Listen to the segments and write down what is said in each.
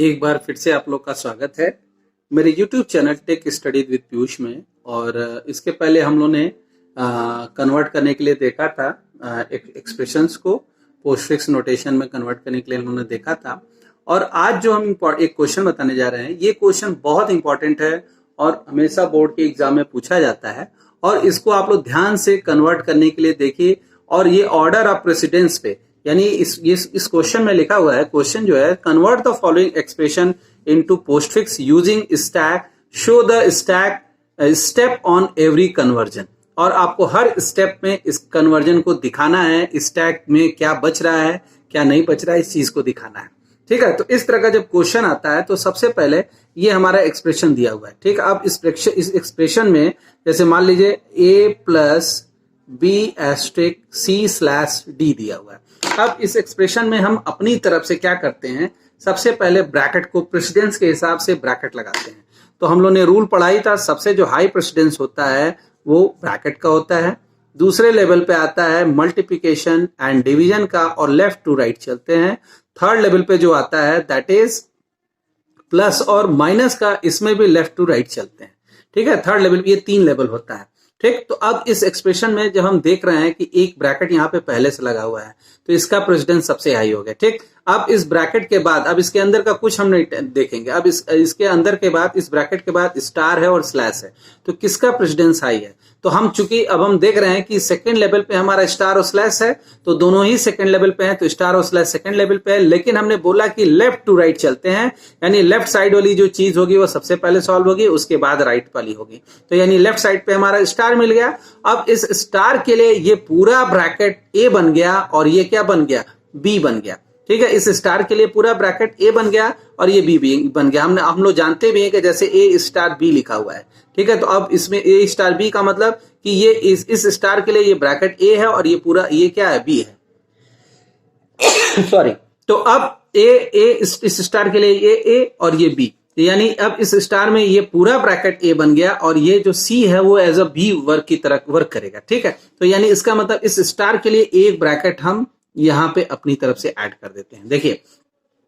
एक बार फिर से आप लोग का स्वागत है मेरे YouTube channel tech study with Piyush में। और इसके पहले हम लोग ने कन्वर्ट करने के लिए देखा था एक्सप्रेशंस को पोस्टफिक्स नोटेशन में कन्वर्ट करने के लिए हम लोगों ने देखा था। और आज जो हम एक क्वेश्चन बताने जा रहे हैं, ये क्वेश्चन बहुत इंपॉर्टेंट है और हमेशा बोर्ड के एग्जाम में पूछा जाता है। और इसको आप लोग ध्यान से कन्वर्ट करने के लिए देखिए। और ये ऑर्डर ऑफ प्रेसिडेंस पे, यानी इस क्वेश्चन में लिखा हुआ है, क्वेश्चन जो है, convert the following expression into postfix using stack, show the stack step on every conversion. और आपको हर स्टेप में इस कन्वर्जन को दिखाना है, स्टैक में क्या बच रहा है क्या नहीं बच रहा है, इस चीज को दिखाना है। ठीक है, तो इस तरह का जब क्वेश्चन आता है तो सबसे पहले ये हमारा एक्सप्रेशन दिया हुआ है। ठीक है, अब इस एक्सप्रेशन में जैसे मान लीजिए a plus B asterisk C slash D दिया हुआ है। अब इस एक्सप्रेशन में हम अपनी तरफ से क्या करते हैं, सबसे पहले ब्रैकेट को प्रेसिडेंस के हिसाब से ब्रैकेट लगाते हैं। तो हम लोग ने रूल पढ़ाई था, सबसे जो हाई प्रेसिडेंस होता है वो ब्रैकेट का होता है। दूसरे लेवल पे आता है मल्टीप्लिकेशन एंड डिवीजन का, और लेफ्ट टू राइट चलते हैं। थर्ड लेवल पे जो आता है दैट इज प्लस और माइनस का, इसमें भी लेफ्ट टू राइट चलते हैं। ठीक है, थर्ड लेवल, ये 3 लेवल होता है। ठीक, तो अब इस एक्सप्रेशन में जब हम देख रहे हैं कि एक ब्रैकेट यहाँ पे पहले से लगा हुआ है तो इसका प्रेसिडेंस सबसे हाई हो गया। ठीक, अब इस ब्रैकेट के बाद, अब इसके अंदर का कुछ हम नहीं देखेंगे, अब इसके अंदर के बाद, इस ब्रैकेट के बाद स्टार है और स्लैश है, तो किसका प्रेसिडेंस हाई है। तो हम चूंकि अब हम देख रहे हैं कि सेकंड लेवल पे हमारा स्टार और स्लैश है, तो दोनों ही सेकंड लेवल पे हैं, तो स्टार और स्लैश सेकंड लेवल पे है। लेकिन हमने बोला कि लेफ्ट टू राइट चलते हैं, यानी लेफ्ट साइड वाली जो चीज होगी वो सबसे पहले सॉल्व होगी, उसके बाद राइट वाली होगी। तो यानी लेफ्ट साइड पे हमारा स्टार मिल गया। अब इस स्टार के लिए ये पूरा ब्रैकेट ए बन गया और ये क्या बन गया, बी बन गया। ठीक है, इस स्टार के लिए पूरा ब्रैकेट ए बन गया और ये बी बन गया। हम लोग जानते भी हैं कि जैसे ए स्टार बी लिखा हुआ है। ठीक है, तो अब इसमें ए स्टार बी का मतलब कि ये इस स्टार के लिए ये ब्रैकेट ए है और ये पूरा ये क्या है, बी है। सॉरी, तो अब इस स्टार के लिए ये ए और ये बी, यानी अब इस स्टार में ये पूरा ब्रैकेट ए बन गया और ये जो सी है वो एज अ बी वर्क की तरह वर्क करेगा। ठीक है, तो यानी इसका मतलब इस स्टार के लिए एक ब्रैकेट हम यहां पे अपनी तरफ से ऐड कर देते हैं। देखिए,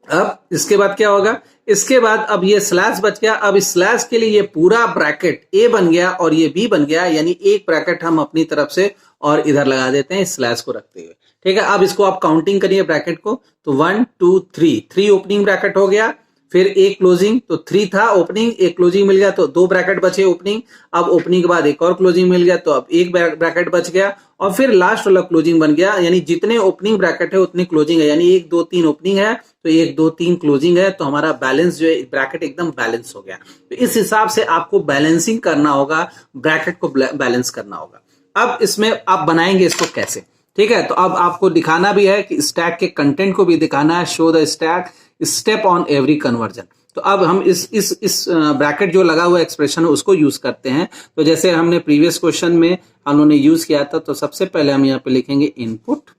अब इसके बाद क्या होगा, इसके बाद अब ये स्लैश बच गया। अब इस स्लैश के लिए ये पूरा ब्रैकेट ए बन गया और ये बी बन गया, यानी एक ब्रैकेट हम अपनी तरफ से और इधर लगा देते हैं स्लैश को रखते हुए। ठीक है, अब इसको आप काउंटिंग करिए ब्रैकेट को, तो 1 2 3 ओपनिंग ब्रैकेट हो गया, फिर एक क्लोजिंग, तो 3 था ओपनिंग, एक क्लोजिंग मिल गया, तो 2 ब्रैकेट बचे ओपनिंग। अब ओपनिंग के बाद एक और क्लोजिंग मिल गया, तो अब एक ब्रैकेट बच गया और फिर लास्ट वाला क्लोजिंग बन गया। यानी जितने ओपनिंग ब्रैकेट है उतनी क्लोजिंग है, यानी 1 2 3 ओपनिंग है तो 1 2 3 क्लोजिंग है। तो हमारा बैलेंस जो है ब्रैकेट एकदम बैलेंस हो गया। तो इस हिसाब से आपको बैलेंसिंग करना होगा, ब्रैकेट को बैलेंस करना होगा। अब इसमें आप बनाएंगे इसको कैसे। ठीक है, तो अब आपको दिखाना भी है कि स्टैक के कंटेंट को भी दिखाना है, show the stack step on every conversion. तो अब हम इस ब्रैकेट जो लगा हुआ एक्सप्रेशन है उसको यूज करते हैं। तो जैसे हमने प्रीवियस क्वेश्चन में हम लोगों ने यूज किया था, तो सबसे पहले हम यहाँ पे लिखेंगे इनपुट,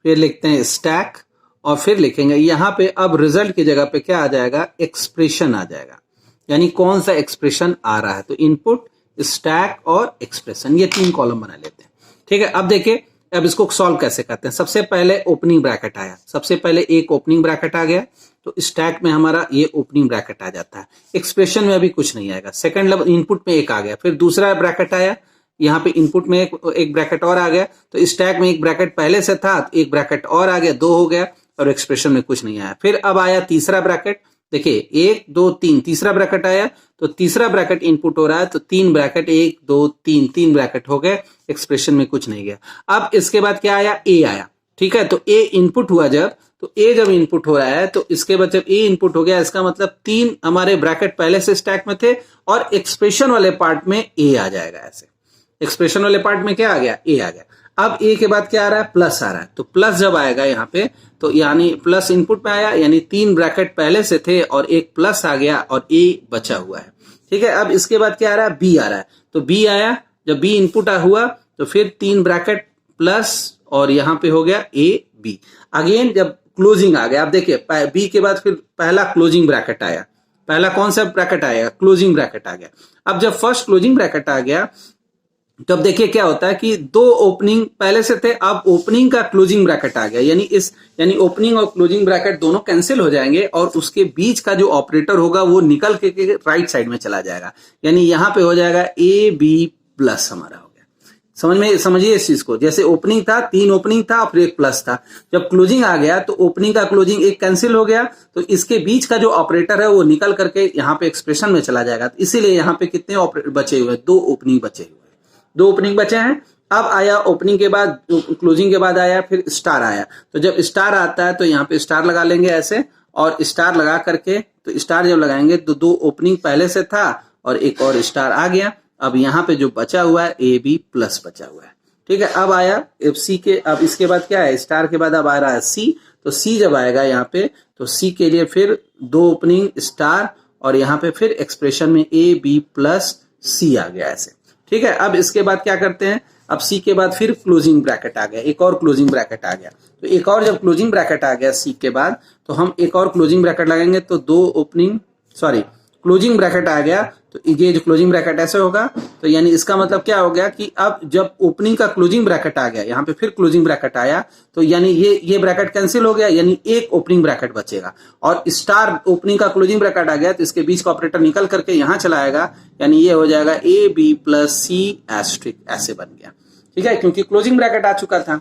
फिर लिखते हैं स्टैक और फिर लिखेंगे यहाँ पे, अब रिजल्ट की जगह पे क्या आ जाएगा, एक्सप्रेशन आ जाएगा, यानी कौन सा एक्सप्रेशन आ रहा है। तो इनपुट, स्टैक और एक्सप्रेशन, ये 3 कॉलम बना लेते हैं। ठीक है, अब देखिए अब इसको सॉल्व कैसे करते हैं। सबसे पहले ओपनिंग ब्रैकेट आया, सबसे पहले एक ओपनिंग ब्रैकेट आ गया, तो स्टैक में हमारा ये ओपनिंग ब्रैकेट आ जाता है। एक्सप्रेशन में अभी कुछ नहीं आएगा। सेकंड लेवल इनपुट में एक आ गया, फिर दूसरा ब्रैकेट आया, यहाँ पे इनपुट में एक ब्रैकेट और आ गया, तो स्टैक में एक ब्रैकेट पहले से था, एक ब्रैकेट और आ गया, 2 हो गया, और एक्सप्रेशन में कुछ नहीं आया। फिर अब आया तीसरा ब्रैकेट, देखिए 1 2 3, तीसरा ब्रैकेट आया, तो तीसरा ब्रैकेट इनपुट हो रहा है, तो 3 ब्रैकेट 1 2 3 ब्रैकेट हो गए, एक्सप्रेशन में कुछ नहीं गया। अब इसके बाद क्या आया, ए आया। ठीक है, तो ए इनपुट हुआ जब, तो ए जब इनपुट हो रहा है, तो इसके बाद जब ए इनपुट हो गया, इसका मतलब 3 हमारे ब्रैकेट पहले से स्टैक में थे और एक्सप्रेशन वाले पार्ट में ए आ जाएगा। ऐसे एक्सप्रेशन वाले पार्ट में क्या आ गया, ए आ गया। अब ए के बाद क्या आ रहा है, प्लस आ रहा है, तो प्लस जब आएगा यहाँ पे, तो यानी प्लस इनपुट में आया, यानी 3 ब्रैकेट पहले से थे और एक प्लस आ गया और ए बचा हुआ है। ठीक है, अब इसके बाद क्या आ रहा है, बी आ रहा है, तो बी आया, जब बी इनपुट हुआ तो फिर 3 ब्रैकेट प्लस और यहाँ पे हो गया ए बी। अगेन जब क्लोजिंग आ गया, आप देखिए बी के बाद फिर पहला क्लोजिंग ब्रैकेट आया, पहला कौन सा ब्रैकेट आएगा, क्लोजिंग ब्रैकेट आ गया। अब जब फर्स्ट क्लोजिंग ब्रैकेट आ गया तो अब देखिए क्या होता है कि दो ओपनिंग पहले से थे, अब ओपनिंग का क्लोजिंग ब्रैकेट आ गया, यानी ओपनिंग और क्लोजिंग ब्रैकेट दोनों कैंसिल हो जाएंगे और उसके बीच का जो ऑपरेटर होगा वो निकल के राइट साइड में चला जाएगा, यानी यहां पे हो जाएगा ए बी प्लस हमारा हो गया। समझिए इस चीज को, जैसे ओपनिंग था, 3 ओपनिंग था और फिर एक प्लस था, जब क्लोजिंग आ गया तो ओपनिंग का क्लोजिंग एक कैंसिल हो गया, तो इसके बीच का जो ऑपरेटर है वो निकल करके यहाँ पे एक्सप्रेशन में चला जाएगा। तो इसीलिए यहाँ पे कितने ऑपरेटर बचे हुए, 2 ओपनिंग बचे हुए, 2 ओपनिंग बचे हैं। अब आया ओपनिंग के बाद, क्लोजिंग के बाद आया फिर स्टार आया, तो जब स्टार आता है तो यहाँ पे स्टार लगा लेंगे ऐसे, और स्टार लगा करके, तो स्टार जब लगाएंगे तो 2 ओपनिंग पहले से था और एक और स्टार आ गया। अब यहाँ पे जो बचा हुआ है ए बी प्लस बचा हुआ है, ठीक है। अब आया सी के, अब इसके बाद क्या है, स्टार के बाद अब आ रहा है सी, तो सी जब आएगा यहाँ पे तो सी के लिए फिर 2 ओपनिंग स्टार और यहाँ पे फिर एक्सप्रेशन में ए बी प्लस सी आ गया ऐसे, ठीक है। अब इसके बाद क्या करते हैं, अब सी के बाद फिर क्लोजिंग ब्रैकेट आ गया, एक और क्लोजिंग ब्रैकेट आ गया, तो एक और जब क्लोजिंग ब्रैकेट आ गया सी के बाद, तो हम एक और क्लोजिंग ब्रैकेट लगाएंगे, तो 2 ओपनिंग क्लोजिंग ब्रैकेट आ गया, तो ये जो क्लोजिंग ब्रैकेट ऐसे होगा, तो यानी इसका मतलब क्या हो गया कि अब जब ओपनिंग का क्लोजिंग ब्रैकेट आ गया, यहाँ पे फिर क्लोजिंग ब्रैकेट आया, तो यानी ये ब्रैकेट कैंसिल हो गया, यानी एक ओपनिंग ब्रैकेट बचेगा, और स्टार ओपनिंग का क्लोजिंग ब्रैकेट आ गया तो इसके बीच का ऑपरेटर निकल करके यहाँ चला आएगा, यानी ये हो जाएगा A B plus C asterisk, ऐसे बन गया, ठीक है, क्योंकि क्लोजिंग ब्रैकेट आ चुका था।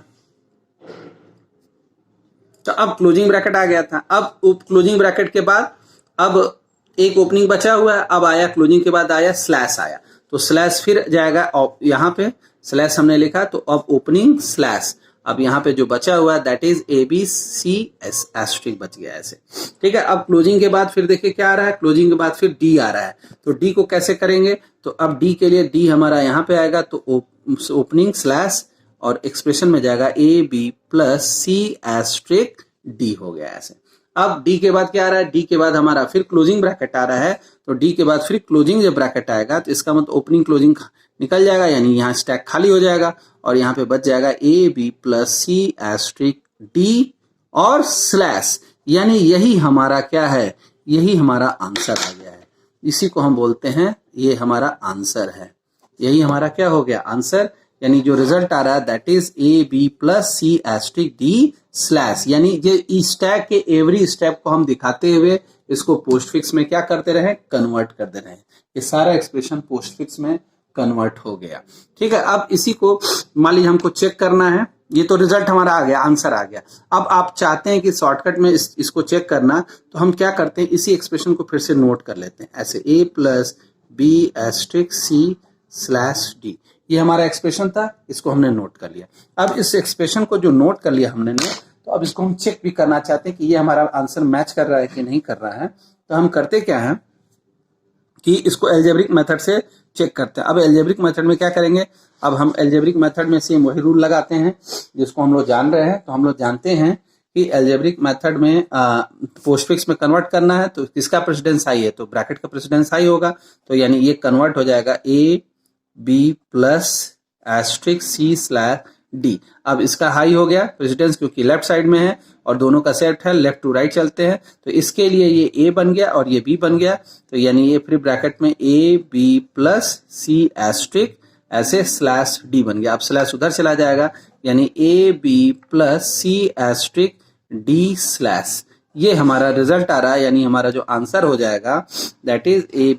तो अब क्लोजिंग ब्रैकेट आ गया था, अब क्लोजिंग ब्रैकेट के बाद अब एक ओपनिंग बचा हुआ है, अब आया क्लोजिंग के बाद आया स्लैश आया, तो स्लैश फिर जाएगा यहाँ पे, स्लैश हमने लिखा, तो अब ओपनिंग स्लैश, अब यहाँ पे जो बचा हुआ है that is A B C S asterisk बच गया ऐसे, ठीक है। अब क्लोजिंग के बाद फिर देखिए क्या आ रहा है, क्लोजिंग के बाद फिर डी आ रहा है, तो डी को कैसे करेंगे, तो अब डी के लिए डी हमारा यहाँ पे आएगा, तो ओपनिंग स्लैश और एक्सप्रेशन में जाएगा A B plus C asterisk D हो गया ऐसे। अब डी के बाद क्या आ रहा है, डी के बाद हमारा फिर क्लोजिंग ब्रैकेट आ रहा है, तो डी के बाद फिर क्लोजिंग जब ब्रैकेट आएगा तो इसका मतलब ओपनिंग क्लोजिंग निकल जाएगा, यानी यहाँ स्टैक खाली हो जाएगा और यहाँ पे बच जाएगा A B plus C asterisk D और स्लैश, यानी यही हमारा क्या है, यही हमारा आंसर आ गया है। इसी को हम बोलते हैं ये हमारा आंसर है, यही हमारा क्या हो गया आंसर, यानी जो रिजल्ट आ रहा है that is A B plus C asterisk D slash, यानी ये स्टैक के एवरी स्टेप को हम दिखाते हुए इसको पोस्टफिक्स में क्या करते रहे, कन्वर्ट करते रहे, ये सारा एक्सप्रेशन पोस्टफिक्स में कन्वर्ट हो गया, ठीक है। अब इसी को मान लीजिए हमको चेक करना है, ये तो रिजल्ट हमारा आ गया, आंसर आ गया। अब आप चाहते हैं कि शॉर्टकट में इसको चेक करना, तो हम क्या करते हैं, इसी एक्सप्रेशन को फिर से नोट कर लेते हैं ऐसे, A plus B asterisk C slash D, ये हमारा एक्सप्रेशन था, इसको हमने नोट कर लिया। अब इस एक्सप्रेशन को जो नोट कर लिया हमने ने, तो अब इसको हम चेक भी करना चाहते हैं कि ये हमारा आंसर मैच कर रहा है कि नहीं कर रहा है, तो हम करते क्या है कि इसको एल्जेब्रिक मेथड से चेक करते हैं। अब एल्जेब्रिक मेथड में क्या करेंगे, अब हम एल्जेब्रिक मेथड में सेम वही रूल लगाते हैं जिसको हम लोग जान रहे हैं। तो हम लोग जानते हैं कि एल्जेब्रिक मेथड में पोस्टफिक्स में कन्वर्ट करना है, तो किसका प्रेसिडेंस हाई है, तो ब्रैकेट का प्रेसिडेंस हाई होगा, तो यानी ये कन्वर्ट हो जाएगा A B plus asterisk C slash D. अब इसका हाई हो गया प्रेसिडेंस, क्योंकि लेफ्ट साइड में है और दोनों का सेट है, लेफ्ट टू राइट चलते हैं, तो इसके लिए ये ए बन गया और ये बी बन गया, तो यानी ये फिर ब्रैकेट में A B plus C asterisk ऐसे स्लैश डी बन गया। अब स्लैश उधर चला जाएगा, यानी A B plus C asterisk D slash, ये हमारा रिजल्ट आ रहा है, यानी हमारा जो आंसर हो जाएगा that is A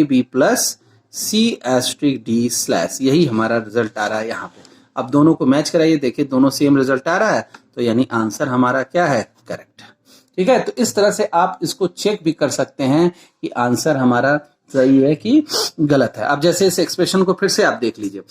B plus C asterisk D slash, यही हमारा रिजल्ट आ रहा है यहाँ पे। अब दोनों को मैच कराइए, देखिए दोनों सेम रिजल्ट आ रहा है, तो यानी आंसर हमारा क्या है, करेक्ट, ठीक है। तो इस तरह से आप इसको चेक भी कर सकते हैं कि आंसर हमारा सही है कि गलत है। अब जैसे इस एक्सप्रेशन को फिर से आप देख लीजिए,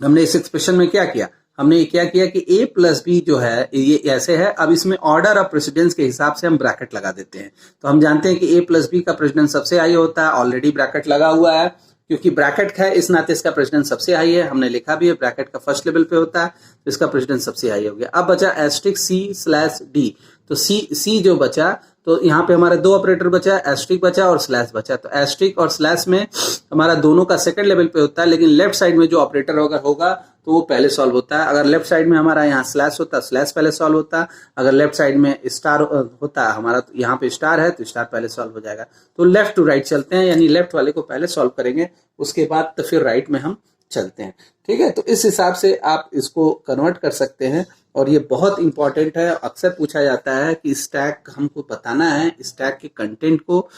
हमने इस एक्सप्रेशन में क्या किया, हमने क्या किया कि a प्लस बी जो है ये ऐसे है, अब इसमें ऑर्डर ऑफ प्रेसिडेंस के हिसाब से हम ब्रैकेट लगा देते हैं। तो हम जानते हैं कि a प्लस बी का प्रेसिडेंस सबसे हाई होता है, ऑलरेडी ब्रैकेट लगा हुआ है, क्योंकि ब्रैकेट है इस नाते इसका प्रेसिडेंस सबसे हाई है, हमने लिखा भी है ब्रैकेट का फर्स्ट लेवल पे होता है, तो इसका प्रेसिडेंस सबसे हाई हो गया। अब बचा एस्ट्रिक सी स्लैश डी, तो सी जो बचा तो यहाँ पे हमारे दो ऑपरेटर बचा, एस्ट्रिक बचा और स्लैश बचा। तो एस्ट्रिक और स्लैश में हमारा दोनों का सेकंड लेवल पे होता है, लेकिन लेफ्ट साइड में जो ऑपरेटर होगा तो वो पहले सॉल्व होता है। अगर लेफ्ट साइड में हमारा यहाँ स्लैश होता, स्लैश पहले सॉल्व होता। अगर लेफ्ट साइड में स्टार होता हमारा, तो यहाँ पे स्टार है तो स्टार पहले सॉल्व हो जाएगा। तो लेफ्ट टू राइट चलते हैं, यानी लेफ्ट वाले को पहले सॉल्व करेंगे, उसके बाद तो फिर राइट में हम चलते हैं। ठीक है, तो इस हिसाब से आप इसको कन्वर्ट कर सकते हैं और ये बहुत इंपॉर्टेंट है। अक्सर पूछा जाता है कि स्टैक हमको बताना है, स्टैक के कंटेंट को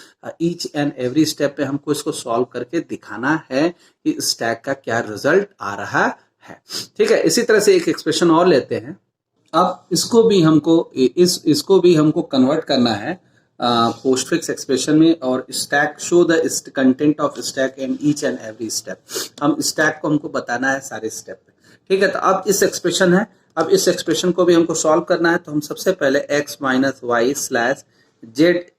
ईच एंड एवरी स्टेप पे हमको इसको सॉल्व करके दिखाना है कि स्टैक का क्या रिजल्ट आ रहा है। ठीक है, इसी तरह से एक एक्सप्रेशन और लेते हैं। अब इसको भी हमको कन्वर्ट करना है पोस्टफिक्स एक्सप्रेशन में, और stack show the content of stack and each and every step. हम स्टैक को हमको बताना है सारे स्टेप पे। ठीक है, तो अब इस एक्सप्रेशन है, अब इस एक्सप्रेशन को भी हमको सॉल्व करना है। तो हम सबसे पहले x minus Y slash Z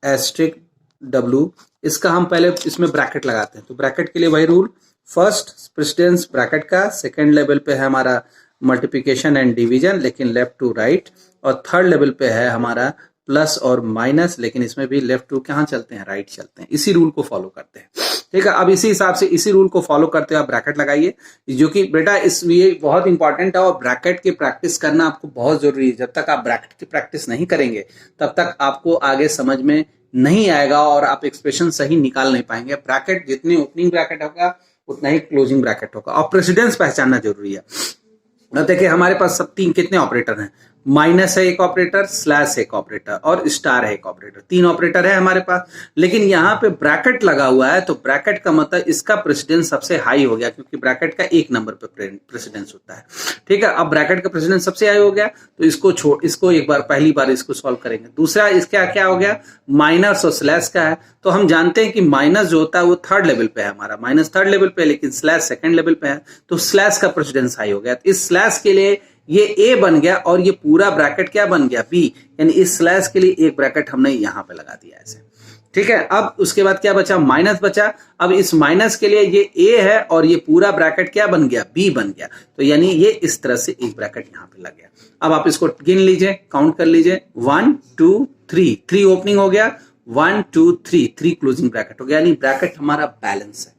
asterisk W, इसका हम पहले इसमें ब्रैकेट लगाते हैं। तो ब्रैकेट के लिए वही रूल, फर्स्ट प्रेसिडेंस ब्रैकेट का, सेकेंड लेवल पे है हमारा मल्टीप्लिकेशन एंड डिवीजन लेकिन लेफ्ट टू राइट, और थर्ड लेवल पे है हमारा प्लस और माइनस, लेकिन इसमें भी लेफ्ट टू कहाँ चलते हैं, राइट चलते हैं। इसी रूल को फॉलो करते हैं। ठीक है, अब इसी हिसाब से इसी रूल को फॉलो करते हुए आप ब्रैकेट लगाइए, जो कि बेटा ये बहुत इंपॉर्टेंट है और ब्रैकेट की प्रैक्टिस करना आपको बहुत जरूरी है। जब तक आप ब्रैकेट की प्रैक्टिस नहीं करेंगे तब तक आपको आगे समझ में नहीं आएगा और आप एक्सप्रेशन सही निकाल नहीं पाएंगे। ब्रैकेट जितनी ओपनिंग ब्रैकेट होगा उतना ही क्लोजिंग ब्रैकेट होगा, और प्रेसिडेंस पहचानना जरूरी है। देखिए हमारे पास सब तीन कितने ऑपरेटर हैं, माइनस है एक ऑपरेटर, स्लैश एक ऑपरेटर और स्टार है एक ऑपरेटर, तीन ऑपरेटर है हमारे पास। लेकिन यहाँ पे ब्रैकेट लगा हुआ है, तो ब्रैकेट का मतलब इसका प्रेसिडेंस सबसे हाई हो गया, क्योंकि ब्रैकेट का एक नंबर पे प्रेसिडेंस होता है। ठीक है, अब ब्रैकेट का प्रेसिडेंस सबसे हाई हो गया, तो इसको एक बार पहली बार इसको सॉल्व करेंगे। दूसरा इसका क्या हो गया, माइनस और स्लैश का है। तो हम जानते हैं कि माइनस जो होता है वो थर्ड लेवल पे है हमारा, माइनस थर्ड लेवल पे, लेकिन स्लैश सेकंड लेवल पे है, तो स्लैश का प्रेसिडेंस हाई हो गया। तो इस स्लैश के लिए ये ए बन गया और ये पूरा ब्रैकेट क्या बन गया, बी, यानी इस स्लैश के लिए एक ब्रैकेट हमने यहां पे लगा दिया ऐसे। ठीक है, अब उसके बाद क्या बचा, माइनस बचा। अब इस माइनस के लिए ये ए है और ये पूरा ब्रैकेट क्या बन गया, बी बन गया। तो यानी ये इस तरह से एक ब्रैकेट यहां पे लग गया। अब आप इसको गिन लीजिए, काउंट कर लीजिए, 1 2 3, 3 ओपनिंग हो गया, 1 2 3, 3 क्लोजिंग ब्रैकेट हो गया, यानी ब्रैकेट हमारा बैलेंस है।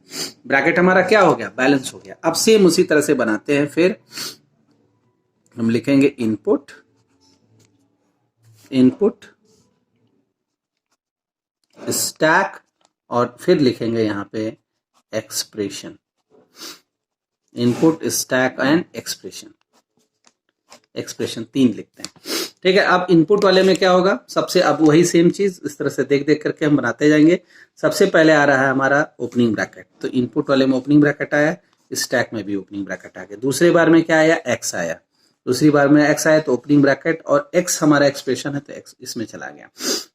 ब्रैकेट हमारा क्या हो गया, बैलेंस हो गया। अब सेम उसी तरह से बनाते हैं, फिर हम लिखेंगे इनपुट स्टैक, और फिर लिखेंगे यहां पे expression, input stack and expression 3 लिखते हैं। ठीक है, अब इनपुट वाले में क्या होगा, सबसे अब वही सेम चीज इस तरह से देख देख करके हम बनाते जाएंगे। सबसे पहले आ रहा है हमारा ओपनिंग ब्रैकेट, तो इनपुट वाले में ओपनिंग ब्रैकेट आया, स्टैक में भी ओपनिंग ब्रैकेट आ गया। दूसरे बार में क्या आया, एक्स आया, दूसरी बार में एक्स आया तो ओपनिंग ब्रैकेट, और एक्स हमारा एक्सप्रेशन है तो एक्स इसमें चला गया।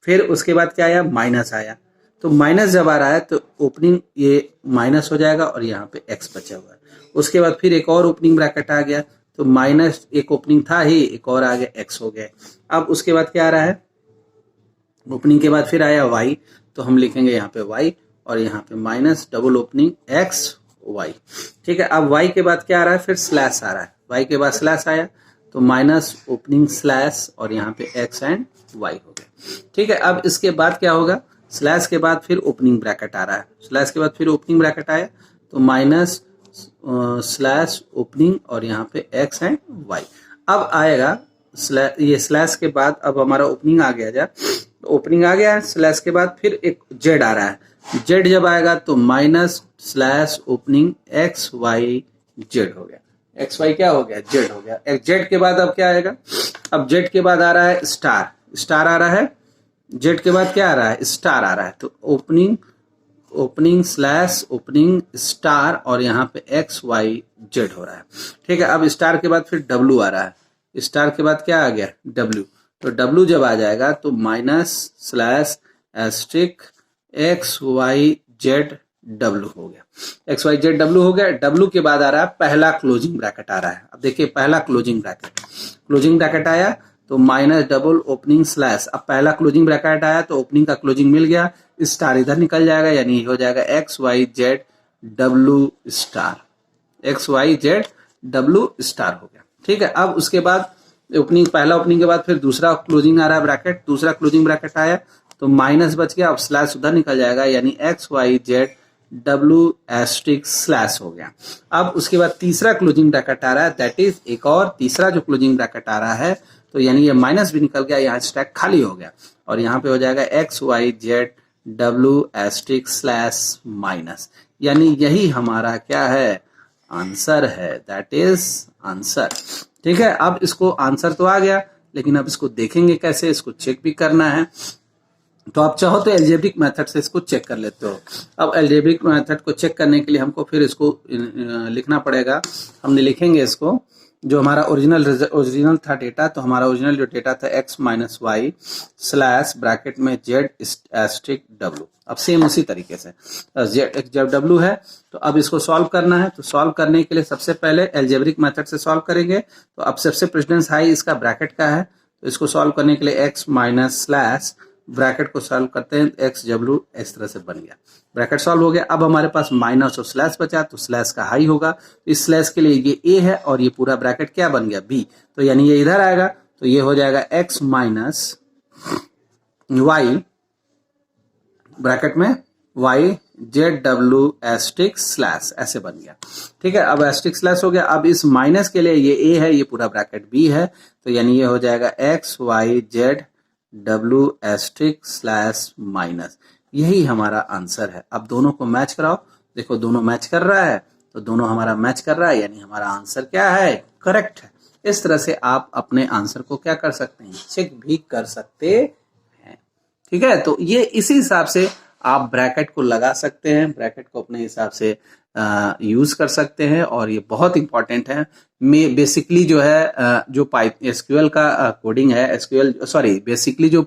फिर उसके बाद क्या आया, माइनस आया, तो माइनस जब आ रहा है तो ओपनिंग ये माइनस हो जाएगा और यहाँ पे एक्स बचा हुआ है। उसके बाद फिर एक और ओपनिंग ब्रैकेट आ गया, तो माइनस एक ओपनिंग था ही, एक और आ गया, एक्स हो गया। अब उसके बाद क्या आ रहा है, ओपनिंग के बाद फिर आया वाई, तो हम लिखेंगे यहाँ पे वाई और यहाँ पे minus double opening X Y. ठीक है, अब वाई के बाद क्या आ रहा है, फिर स्लैश आ रहा है, वाई के बाद स्लैश आया तो माइनस ओपनिंग स्लैश और यहाँ पे एक्स एंड वाई हो गया। ठीक है, अब इसके बाद क्या होगा, स्लैश के बाद फिर ओपनिंग ब्रैकेट आ रहा है, स्लैश के बाद फिर ओपनिंग ब्रैकेट आया तो माइनस स्लैश ओपनिंग और यहाँ पे एक्स एंड वाई। अब आएगा ये स्लैश के बाद अब हमारा ओपनिंग आ गया, तो ओपनिंग आ गया है, स्लैश के बाद फिर एक जेड आ रहा है, जेड जब आएगा तो minus slash opening X Y Z हो गया, एक्स वाई क्या हो गया, जेड हो गया। जेड के बाद अब क्या आएगा, अब जेड के बाद आ रहा है स्टार, स्टार आ रहा है, जेड के बाद क्या आ रहा है, स्टार आ रहा है, तो ओपनिंग स्लैश ओपनिंग स्टार और यहाँ पे एक्स वाई जेड हो रहा है। ठीक है, अब स्टार के बाद फिर डब्ल्यू आ रहा है, स्टार के बाद क्या आ गया, डब्ल्यू, तो डब्ल्यू जब आ जाएगा तो minus slash asterisk X Y Z W हो गया, एक्स वाई जेड डब्ल्यू हो गया। डब्ल्यू के बाद आ रहा है पहला क्लोजिंग ब्रैकेट आ रहा है। अब देखिए पहला क्लोजिंग ब्रैकेट आया तो माइनस डबल ओपनिंग स्लैश, अब पहला क्लोजिंग ब्रैकेट आया तो ओपनिंग का क्लोजिंग मिल गया, स्टार इधर निकल जाएगा, यानी हो जाएगा X Y Z W star, X Y Z W star हो गया। ठीक है, अब उसके बाद ओपनिंग, पहला ओपनिंग के बाद फिर दूसरा क्लोजिंग आ रहा है ब्रैकेट, दूसरा क्लोजिंग ब्रैकेट आया तो माइनस बच गया, अब स्लैश उधर निकल जाएगा, यानी X Y Z W asterisk slash हो गया। अब उसके बाद तीसरा क्लोजिंग ब्रैकेट आ रहा है, दैट इज एक और तीसरा जो क्लोजिंग ब्रैकेट आ रहा है, तो यानी ये माइनस भी निकल गया, यहाँ स्टैक खाली हो गया और यहाँ पे हो जाएगा X Y Z W asterisk slash minus, यानी यही हमारा क्या है, आंसर है, दैट इज आंसर। ठीक है, अब इसको आंसर तो आ गया, लेकिन अब इसको देखेंगे कैसे, इसको चेक भी करना है। तो आप चाहो तो एल्जेब्रिक मेथड से इसको चेक कर लेते हो। अब एल्जेब्रिक मेथड को चेक करने के लिए हमको फिर इसको लिखना पड़ेगा। हमने लिखेंगे इसको, जो हमारा ओरिजिनल था डेटा, तो हमारा ओरिजिनल जो डेटा था X minus Y slash bracket में जेड एस्ट्रिक डब्ल्यू। अब सेम उसी तरीके से जेड जब डब्ल्यू है तो अब इसको सॉल्व करना है। तो सॉल्व करने के लिए सबसे पहले एल्जेब्रिक मेथड से सॉल्व करेंगे। तो अब सबसे प्रेसिडेंस हाई इसका ब्रैकेट का है, तो इसको सॉल्व करने के लिए एक्स माइनस स्लैश ब्रैकेट को सॉल्व करते हैं, एक्स डब्ल्यू इस तरह से बन गया, ब्रैकेट सॉल्व हो गया। अब हमारे पास माइनस और स्लैश बचा, तो स्लैश का हाई होगा, तो इस स्लैश के लिए ये ए है और ये पूरा ब्रैकेट क्या बन गया, बी, तो यानी ये इधर आएगा, तो ये हो जाएगा एक्स माइनस वाई ब्रैकेट में Y Z W asterisk slash, ऐसे बन गया। ठीक है, अब एस्ट्रिक स्लैश हो गया। अब इस माइनस के लिए ये ए है, ये पूरा ब्रैकेट बी है, तो यानी ये हो जाएगा X Y Z W asterisk slash minus, यही हमारा आंसर है। अब दोनों को मैच कराओ, देखो दोनों मैच कर रहा है, तो दोनों हमारा मैच कर रहा है, यानी हमारा आंसर क्या है, करेक्ट है। इस तरह से आप अपने आंसर को क्या कर सकते हैं, चेक भी कर सकते हैं। ठीक है, तो ये इसी हिसाब से आप ब्रैकेट को लगा सकते हैं, ब्रैकेट को अपने हिसाब से यूज कर सकते हैं, और ये बहुत इंपॉर्टेंट है। बेसिकली जो है जो एसक्यूएल का कोडिंग है, एसक्यूएल सॉरी बेसिकली जो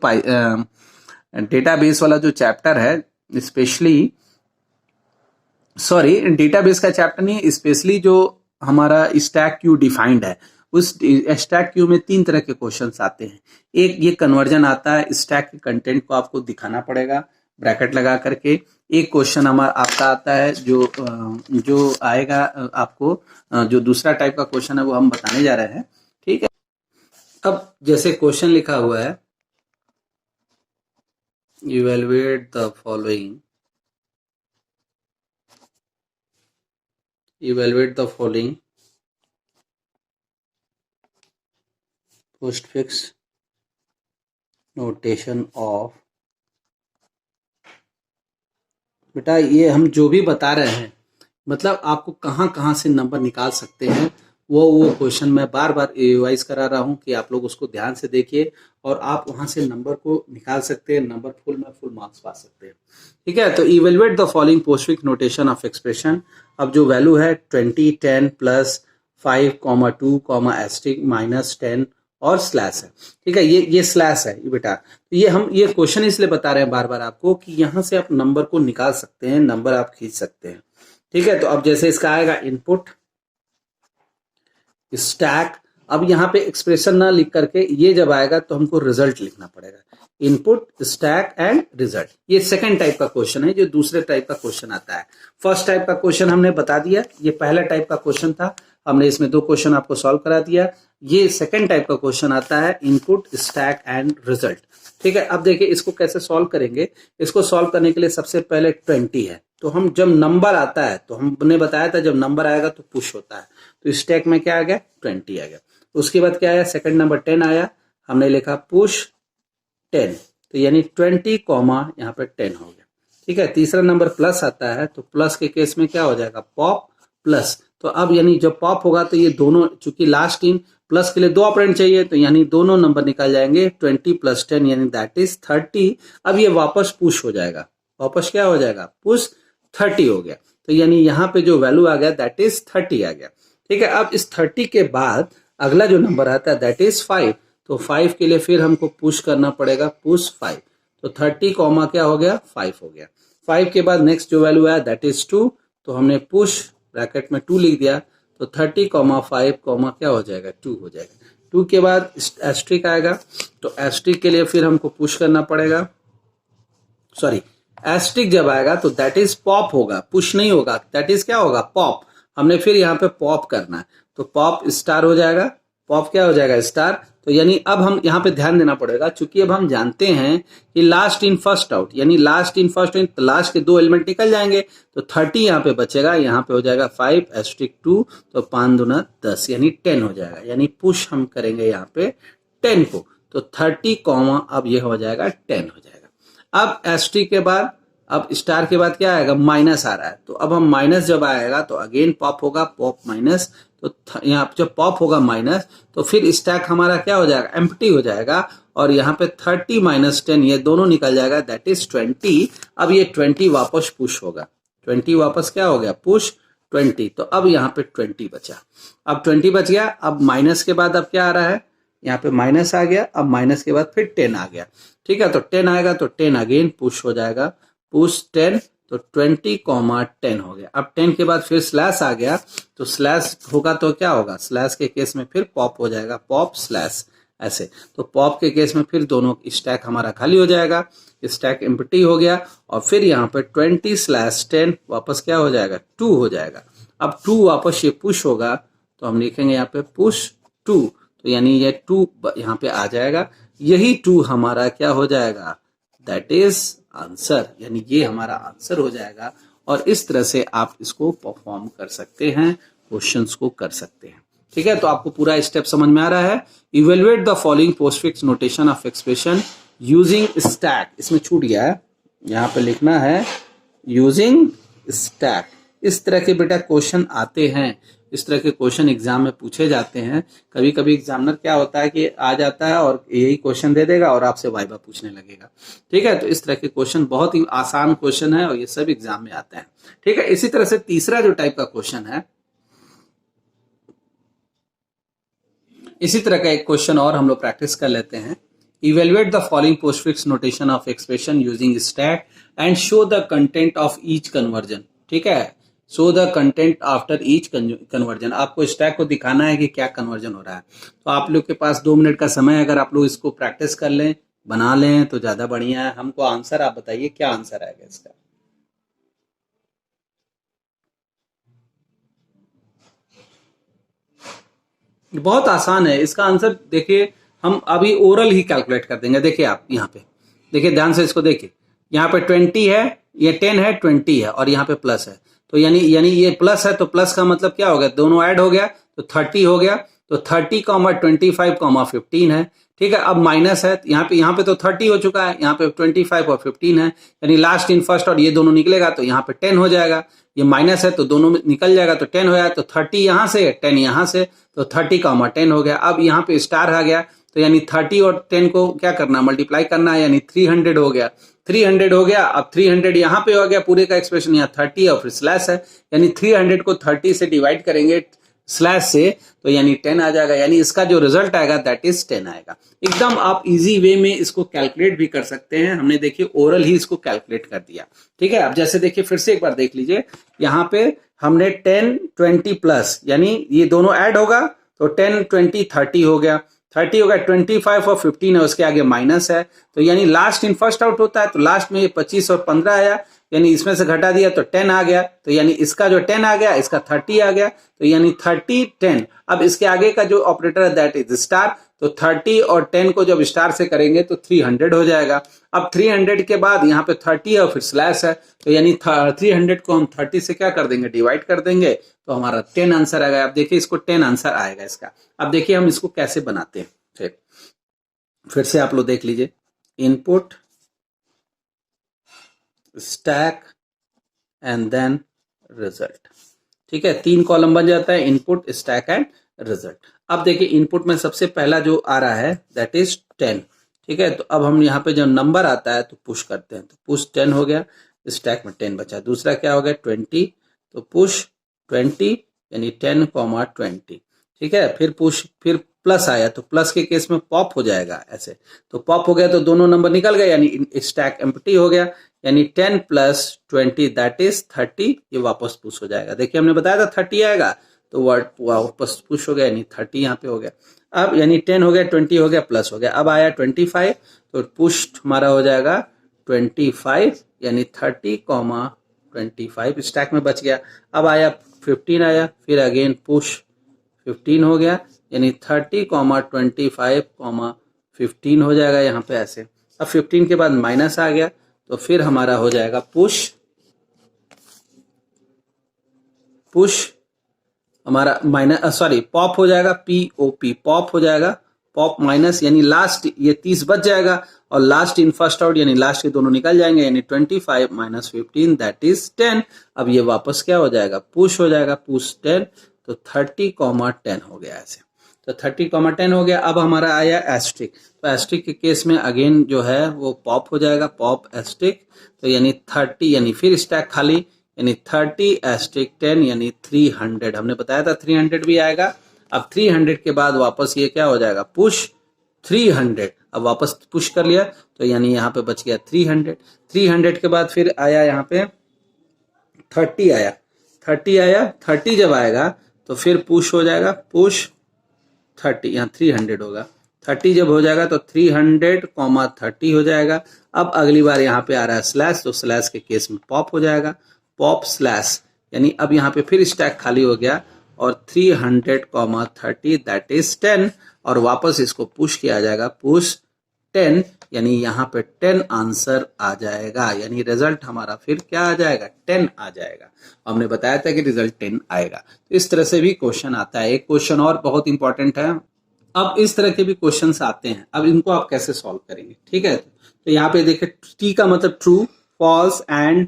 डेटाबेस वाला जो चैप्टर है, स्पेशली सॉरी डेटाबेस का चैप्टर नहीं, स्पेशली जो हमारा स्टैक क्यू डिफाइंड है, उस स्टैक क्यू में 3 तरह के क्वेश्चंस आते हैं। एक ये कन्वर्जन आता है, स्टैक के कंटेंट को आपको दिखाना पड़ेगा ब्रैकेट लगा करके। एक क्वेश्चन हमारा आपका आता है जो आएगा आपको, जो दूसरा टाइप का क्वेश्चन है वो हम बताने जा रहे हैं। ठीक है, अब जैसे क्वेश्चन लिखा हुआ है, evaluate the following, postfix notation of. बेटा ये हम जो भी बता रहे हैं, मतलब आपको कहाँ कहाँ से नंबर निकाल सकते हैं, वो क्वेश्चन मैं बार बार रिवाइज करा रहा हूँ कि आप लोग उसको ध्यान से देखिए, और आप वहां से नंबर को निकाल सकते हैं, नंबर फुल मार्क्स पा सकते हैं। ठीक है, तो evaluate the following postfix notation of expression. अब जो वैल्यू है 20, 10 प्लस 5, 2, एस्ट्रिक माइनस 10 और स्लैश है। ठीक है, ये स्लैश है ये बेटा, तो ये क्वेश्चन इसलिए बता रहे हैं बार बार आपको कि यहां से आप नंबर को निकाल सकते हैं, नंबर आप खींच सकते हैं। ठीक है, तो अब जैसे इसका आएगा इनपुट स्टैक, अब यहाँ पे एक्सप्रेशन ना लिख करके ये जब आएगा तो हमको रिजल्ट लिखना पड़ेगा, इनपुट स्टैक एंड रिजल्ट। ये सेकंड टाइप का क्वेश्चन है, जो दूसरे टाइप का क्वेश्चन आता है। फर्स्ट टाइप का क्वेश्चन हमने बता दिया, ये पहला टाइप का क्वेश्चन था, हमने इसमें 2 क्वेश्चन आपको सॉल्व करा दिया। ये सेकंड टाइप का क्वेश्चन आता है, इनपुट स्टैक एंड रिजल्ट। ठीक है, अब देखिए इसको कैसे सॉल्व करेंगे। इसको सॉल्व करने के लिए सबसे पहले 20 है, तो हम जब नंबर आता है, तो हमने बताया था जब नंबर आएगा तो पुश होता है, तो स्टैक में क्या आ गया, 20 आ गया। उसके बाद क्या आया, सेकंड नंबर 10 आया, हमने लिखा पुश 10, तो यानी 20 कॉमा यहाँ पे 10 हो गया। ठीक है, तीसरा नंबर प्लस आता है, तो प्लस के केस में क्या हो जाएगा, पॉप प्लस। तो अब यानी जब पॉप होगा तो ये दोनों, चूंकि लास्ट इन प्लस के लिए 2 ऑपरेंड चाहिए, तो यानी दोनों नंबर निकल जाएंगे, 20 प्लस 10 यानी दैट इज 30। अब ये वापस पुश हो जाएगा, वापस क्या हो जाएगा, पुश 30 हो गया, तो यानी यहाँ पे जो वैल्यू आ गया दैट इज 30 आ गया। ठीक है, अब इस 30 के बाद अगला जो नंबर आता है दैट इज 5, तो 5 के लिए फिर हमको पुश करना पड़ेगा, पुश 5, तो 30 कॉमा क्या हो गया, 5 हो गया। 5 के बाद नेक्स्ट जो वैल्यू आया दैट इज 2, तो हमने पुश ब्रैकेट में 2 लिख दिया, तो 30 कॉमा 5 कॉमा क्या हो जाएगा, 2 हो जाएगा। 2 के बाद एस्ट्रिक आएगा, तो एस्ट्रिक के लिए फिर हमको पुश करना पड़ेगा, सॉरी एस्ट्रिक जब आएगा तो दैट इज पॉप होगा, पुश नहीं होगा, दैट इज क्या होगा, पॉप। हमने फिर यहाँ पे पॉप करना है, तो पॉप स्टार हो जाएगा, पॉप क्या हो जाएगा स्टार। तो यानी अब हम यहाँ पे ध्यान देना पड़ेगा, चूंकि अब हम जानते हैं कि लास्ट इन फर्स्ट आउट, यानी लास्ट इन फर्स्ट इन, तो लास्ट के 2 एलिमेंट निकल जाएंगे, तो 30 यहाँ पे बचेगा, यहाँ पे हो जाएगा 5 * 2, तो 5 दूना 10 यानी 10 हो जाएगा। यानी पुश हम करेंगे यहाँ पे 10 को, तो 30 कॉमा अब ये हो जाएगा 10 हो जाएगा। अब एस्ट्रिक के बाद, अब स्टार के बाद क्या आएगा, माइनस आ रहा है, तो अब हम माइनस जब आएगा तो अगेन पॉप होगा, पॉप माइनस, तो यहाँ पे जब पॉप होगा माइनस तो फिर स्टैक हमारा क्या हो जाएगा, एम्प्टी हो जाएगा, और यहाँ पे 30 - 10 ये दोनों निकल जाएगा, दैट इज 20। अब ये 20 वापस पुश होगा, 20 वापस क्या हो गया, पुश 20, तो अब यहाँ पे 20 बचा। अब 20 बच गया, अब माइनस के बाद अब क्या आ रहा है, यहाँ पे माइनस आ गया, अब माइनस के बाद फिर 10 आ गया, ठीक है, तो 10 आएगा तो 10 अगेन पुश हो जाएगा, पुश 10, तो 20, 10 हो गया। अब 10 के बाद फिर स्लैश आ गया, तो स्लैश होगा तो क्या होगा, स्लैश के केस में फिर पॉप हो जाएगा, पॉप स्लैश ऐसे, तो पॉप के केस में फिर दोनों स्टैक हमारा खाली हो जाएगा, स्टैक एम्प्टी हो गया, और फिर यहाँ पे 20/10 वापस क्या हो जाएगा, 2 हो जाएगा। अब 2 वापस ये पुश होगा, तो हम लिखेंगे यहाँ पे पुश 2, तो यानी ये 2 यहाँ पे आ जाएगा, यही 2 हमारा क्या हो जाएगा, दैट इज आंसर, यानी ये हमारा आंसर हो जाएगा। और इस तरह से आप इसको परफॉर्म कर सकते हैं, क्वेश्चंस को कर सकते हैं, ठीक है। तो आपको पूरा स्टेप समझ में आ रहा है। Evaluate the following postfix notation of expression using stack, इसमें छूट गया है, यहाँ पे लिखना है यूजिंग स्टैक। इस तरह के बेटा क्वेश्चन आते हैं, इस तरह के क्वेश्चन एग्जाम में पूछे जाते हैं। कभी कभी एग्जामिनर क्या होता है कि आ जाता है और यही क्वेश्चन दे देगा और आपसे वाइवा पूछने लगेगा, ठीक है। तो इस तरह के क्वेश्चन बहुत ही आसान क्वेश्चन है और ये सब एग्जाम में आते हैं, ठीक है। इसी तरह से तीसरा जो टाइप का क्वेश्चन है, इसी तरह का एक क्वेश्चन और हम लोग प्रैक्टिस कर लेते हैं। Evaluate the following postfix notation of expression using stack and show the content of each conversion, ठीक है। Show the content after each conversion, आपको स्टैक को दिखाना है कि क्या कन्वर्जन हो रहा है। तो आप लोग के पास 2 मिनट का समय है, अगर आप लोग इसको प्रैक्टिस कर लें, बना लें तो ज्यादा बढ़िया है। हमको आंसर आप बताइए, क्या आंसर आएगा इसका। बहुत आसान है इसका आंसर, देखिए हम अभी ओरल ही कैलकुलेट कर देंगे। देखिए आप यहाँ पे देखिए, ध्यान से इसको देखिए, यहाँ पे 20 है, ये 10 है, 20 है, और यहाँ पे प्लस है, तो यानी ये प्लस है, तो प्लस का मतलब क्या हो गया, दोनों ऐड हो गया तो 30 हो गया, तो 30, 25, 15 है, ठीक है। अब माइनस है, यहाँ पे तो 30 हो चुका है, यहाँ पे 25 और 15 है, यानी लास्ट इन फर्स्ट और ये दोनों निकलेगा तो यहाँ पे 10 हो जाएगा। ये माइनस है तो दोनों निकल जाएगा तो 10 हो जाएगा, तो 30 यहाँ से 10 यहाँ से, तो 30, 10 हो गया। अब यहाँ पे स्टार आ गया, तो यानी 30 और 10 को क्या करना, मल्टीप्लाई करना है, यानी 300 हो गया, 300 हो गया। अब 300 यहाँ पे हो गया, पूरे का एक्सप्रेशन यहाँ 30 और फिर स्लैश है, यानी 300 को 30 से डिवाइड करेंगे स्लैश से, तो यानी 10 आ जाएगा, यानी इसका जो रिजल्ट आएगा दैट इज 10 आएगा। एकदम आप इजी वे में इसको कैलकुलेट भी कर सकते हैं। हमने देखिए ओरल ही इसको कैलकुलेट कर दिया, ठीक है। अब जैसे देखिए फिर से एक बार देख लीजिए, यहाँ पे हमने 10, 20 प्लस, यानी ये दोनों ऐड होगा तो 10, 20, 30 हो गया, 30 हो गया, 25 और 15 है, उसके आगे माइनस है, तो यानी लास्ट इन फर्स्ट आउट होता है, तो लास्ट में ये 25 और 15 आया, यानी इसमें से घटा दिया तो 10 आ गया, तो यानी इसका जो 10 आ गया, इसका 30 आ गया, तो यानी 30, 10। अब इसके आगे का जो ऑपरेटर है दैट इज स्टार, तो 30 और 10 को जब स्टार से करेंगे तो 300 हो जाएगा। अब 300 के बाद यहाँ पे 30 और फिर स्लैश है, तो यानी 300 को हम 30 से क्या कर देंगे, डिवाइड कर देंगे, तो हमारा 10 आंसर आएगा। अब देखिए इसको 10 आंसर आएगा इसका। अब देखिए हम इसको कैसे बनाते हैं, फिर से आप लोग देख लीजिए, input, stack and then result, ठीक है। 3 कॉलम बन जाता है, इनपुट, स्टैक एंड रिजल्ट। अब देखिए इनपुट में सबसे पहला जो आ रहा है दैट इज 10, ठीक है। तो अब हम यहाँ पे जब नंबर आता है तो पुश करते हैं, तो पुश 10 हो गया, स्टैक में 10 बचा। दूसरा क्या हो गया, 20, तो पुश 20 यानी 10, 20, ठीक है। फिर पुश, फिर प्लस आया, तो प्लस के केस में पॉप हो जाएगा ऐसे, तो पॉप हो गया तो दोनों नंबर निकल गए, यानी स्टैक एम्प्टी हो गया, यानी 10 + 20 दैट इज 30, ये वापस पुश हो जाएगा। देखिए हमने बताया था 30 आएगा, तो वर्ड वापस पुश हो गया, यानी 30 यहाँ पे हो गया। अब यानी 10 हो गया, 20 हो गया, प्लस हो गया। अब आया 25, तो पुश हमारा हो जाएगा 25, यानी 30, 25 स्टैक में बच गया। अब आया 15 आया, फिर अगेन पुश 15 हो गया, यानी 30,25,15 हो जाएगा यहाँ पे ऐसे। अब 15 के बाद माइनस आ गया तो फिर हमारा हो जाएगा पुश हमारा माइनस पॉप हो जाएगा, POP पॉप हो जाएगा, पॉप माइनस यानी लास्ट ये 30 बच जाएगा और लास्ट इन फर्स्ट आउट यानी लास्ट के दोनों निकल जाएंगे, यानी 25 माइनस 15 दैट इज 10। अब ये वापस क्या हो जाएगा, पुश हो जाएगा, पुश 10, तो 30,10 हो गया ऐसे। तो 30,10 हो गया। अब हमारा आया एस्ट्रिक, तो एस्ट्रिक के केस में अगेन जो है वो पॉप हो जाएगा, पॉप एस्ट्रिक, तो यानी 30 यानी फिर स्टैक खाली, यानी 30 एस्ट्रिक 10 यानी 300। हमने बताया था 300 भी आएगा। अब 300 के बाद वापस ये क्या हो जाएगा, पुश 300। अब वापस पुश कर लिया तो यानी यहाँ पे बच गया 300। 300 के बाद फिर आया यहाँ पे 30 आया, 30 जब आएगा तो फिर पुश हो जाएगा, पुश 30, यहाँ 300 होगा। 30 जब हो जाएगा तो 300,30 हो जाएगा। अब अगली बार यहाँ पे आ रहा है स्लैश, तो स्लैश के केस में पॉप हो जाएगा, पॉप स्लैश, यानी अब यहाँ पे फिर स्टैक खाली हो गया और 300,30 दैट इज 10, और वापस इसको पुश किया जाएगा, पुश 10, यानी यहाँ पे 10 आंसर आ जाएगा, यानी रिजल्ट हमारा फिर क्या आ जाएगा, 10 आ जाएगा। हमने बताया था कि रिजल्ट 10 आएगा। तो इस तरह से भी क्वेश्चन आता है। एक क्वेश्चन और बहुत इंपॉर्टेंट है, अब इस तरह के भी क्वेश्चंस आते हैं, अब इनको आप कैसे सॉल्व करेंगे, ठीक है। तो यहाँ पे देखिए टी का मतलब ट्रू, फॉल्स एंड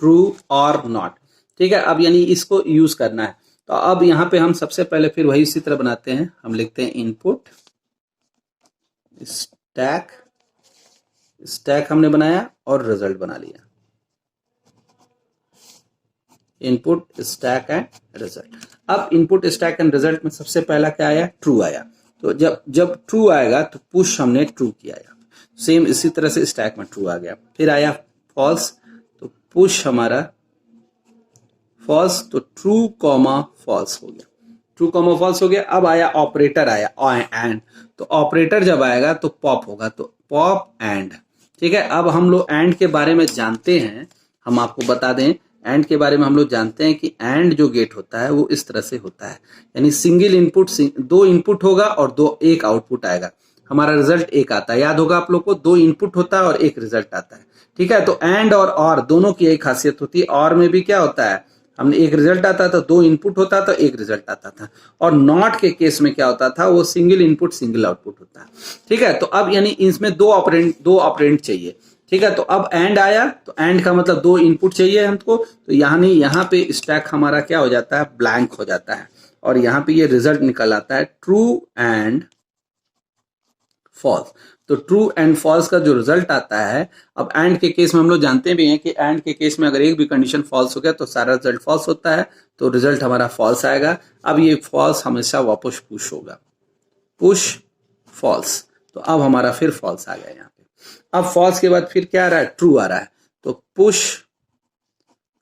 ट्रू और नॉट, ठीक है। अब यानी इसको यूज करना है। तो अब यहाँ पे हम सबसे पहले फिर वही इसी तरह बनाते हैं, हम लिखते हैं इनपुट स्टैक हमने बनाया और रिजल्ट बना लिया, इनपुट स्टैक एंड रिजल्ट। अब इनपुट स्टैक एंड रिजल्ट में सबसे पहला क्या आया, ट्रू आया। तो जब ट्रू आएगा तो पुश हमने ट्रू किया, सेम इसी तरह से स्टैक में ट्रू आ गया। फिर आया फॉल्स, तो पुश हमारा फॉल्स, तो ट्रू कॉमा फॉल्स हो गया, ट्रू कॉमा फॉल्स हो गया। अब आया ऑपरेटर आया एंड, तो ऑपरेटर जब आएगा तो पॉप होगा, तो पॉप एंड, ठीक है। अब हम लोग एंड के बारे में जानते हैं, हम आपको बता दें एंड के बारे में हम लोग जानते हैं कि एंड जो गेट होता है वो इस तरह से होता है, यानी सिंगल इनपुट, दो इनपुट होगा और एक आउटपुट आएगा, हमारा रिजल्ट एक आता है। याद होगा आप लोग को, दो इनपुट होता है और एक रिजल्ट आता है, ठीक है। तो एंड और दोनों की एक खासियत होती है। और में भी क्या होता है, हमने एक रिजल्ट आता था, दो इनपुट होता था, एक रिजल्ट आता था। और नॉट के केस में क्या होता था, वो सिंगल इनपुट सिंगल आउटपुट होता है, ठीक है। तो अब यानी इसमें दो ऑपरेंड चाहिए, ठीक है। तो अब एंड आया, तो एंड का मतलब दो इनपुट चाहिए हमको, तो यानी यहाँ पे स्टैक हमारा क्या हो जाता है, ब्लैंक हो जाता है, और यहाँ पे ये रिजल्ट निकल आता है ट्रू एंड फॉल्स। तो ट्रू एंड फॉल्स का जो रिजल्ट आता है, अब एंड के केस में हम लोग जानते भी हैं कि एंड के केस में अगर एक भी कंडीशन फॉल्स हो गया तो सारा रिजल्ट फॉल्स होता है, तो रिजल्ट हमारा फॉल्स आएगा। अब ये फॉल्स हमेशा वापस पुश होगा, पुश फॉल्स, तो अब हमारा फिर फॉल्स आ गया यहाँ पे। अब फॉल्स के बाद फिर क्या आ रहा है, ट्रू आ रहा है, तो पुश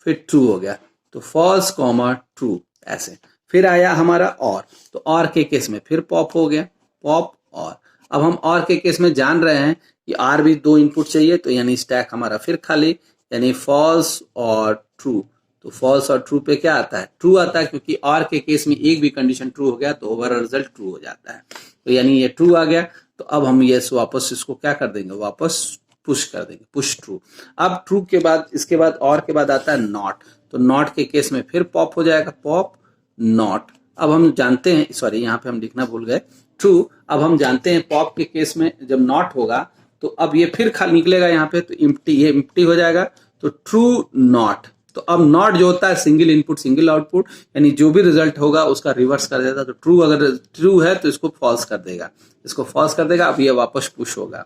फिर ट्रू हो गया, तो फॉल्स कॉमा ट्रू ऐसे। फिर आया हमारा और, तो और के केस में फिर पॉप हो गया, पॉप और। अब हम और के केस में जान रहे हैं कि आर भी दो इनपुट चाहिए, तो यानी स्टैक हमारा फिर खाली, यानी फॉल्स और ट्रू। तो फॉल्स और ट्रू पे क्या आता है, ट्रू आता है, क्योंकि और के केस में एक भी कंडीशन ट्रू हो गया तो ओवरऑल रिजल्ट ट्रू हो जाता है, तो यानी ये ट्रू आ गया। तो अब हम ये वापस इसको क्या कर देंगे, वापस पुश कर देंगे, पुश ट्रू। अब ट्रू के बाद, इसके बाद और के बाद आता है नॉट, तो नॉट के केस में फिर पॉप हो जाएगा, पॉप नॉट। अब हम जानते हैं, सॉरी यहाँ पे हम लिखना भूल गए, ट्रू। अब हम जानते हैं पॉप के केस में जब नॉट होगा तो अब ये फिर निकलेगा यहाँ पे, तो इम्प्टी, ये इम्प्टी हो जाएगा, तो ट्रू नॉट। तो अब नॉट जो होता है सिंगल इनपुट सिंगल आउटपुट, यानी जो भी रिजल्ट होगा उसका रिवर्स कर देता, तो ट्रू अगर ट्रू है तो इसको फॉल्स कर देगा, इसको फॉल्स कर देगा। अब ये वापस पुश होगा,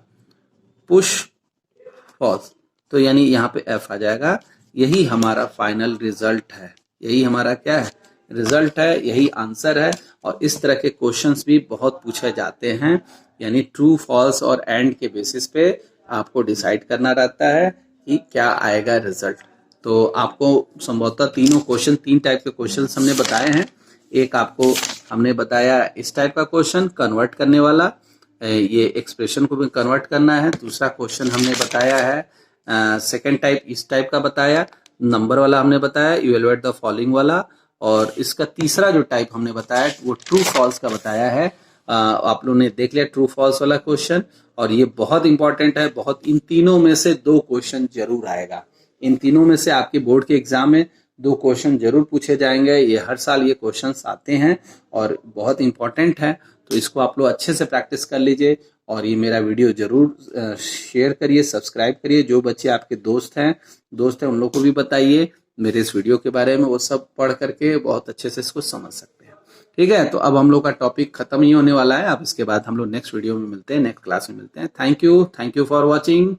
पुश फॉल्स, तो यानी यहाँ पे एफ आ जाएगा। यही हमारा फाइनल रिजल्ट है, यही हमारा क्या है, रिजल्ट है, यही आंसर है। और इस तरह के क्वेश्चंस भी बहुत पूछे जाते हैं, यानी ट्रू फॉल्स और एंड के बेसिस पे आपको डिसाइड करना रहता है कि क्या आएगा रिजल्ट। तो आपको संभवतः तीनों क्वेश्चन, तीन टाइप के क्वेश्चन हमने बताए हैं। एक आपको हमने बताया इस टाइप का क्वेश्चन कन्वर्ट करने वाला, ये एक्सप्रेशन को भी कन्वर्ट करना है। दूसरा क्वेश्चन हमने बताया है सेकंड टाइप, इस टाइप का बताया, नंबर वाला हमने बताया, इवैल्यूएट द फॉलोइंग वाला, और इसका तीसरा जो टाइप हमने बताया वो ट्रू फॉल्स का बताया है। आप लोगों ने देख लिया ट्रू फॉल्स वाला क्वेश्चन, और ये बहुत इंपॉर्टेंट है, बहुत। इन तीनों में से 2 क्वेश्चन जरूर आएगा। इन तीनों में से आपके बोर्ड के एग्जाम में 2 क्वेश्चन जरूर पूछे जाएंगे। ये हर साल ये क्वेश्चंस आते हैं और बहुत इंपॉर्टेंट है, तो इसको आप लोग अच्छे से प्रैक्टिस कर लीजिए। और ये मेरा वीडियो जरूर शेयर करिए, सब्सक्राइब करिए। जो बच्चे आपके दोस्त हैं उन लोगों को भी बताइए मेरे इस वीडियो के बारे में। वो सब पढ़ करके बहुत अच्छे से इसको समझ सकते हैं। ठीक है, तो अब हम लोग का टॉपिक खत्म ही होने वाला है। अब इसके बाद हम लोग नेक्स्ट वीडियो में मिलते हैं, नेक्स्ट क्लास में मिलते हैं। Thank you for watching.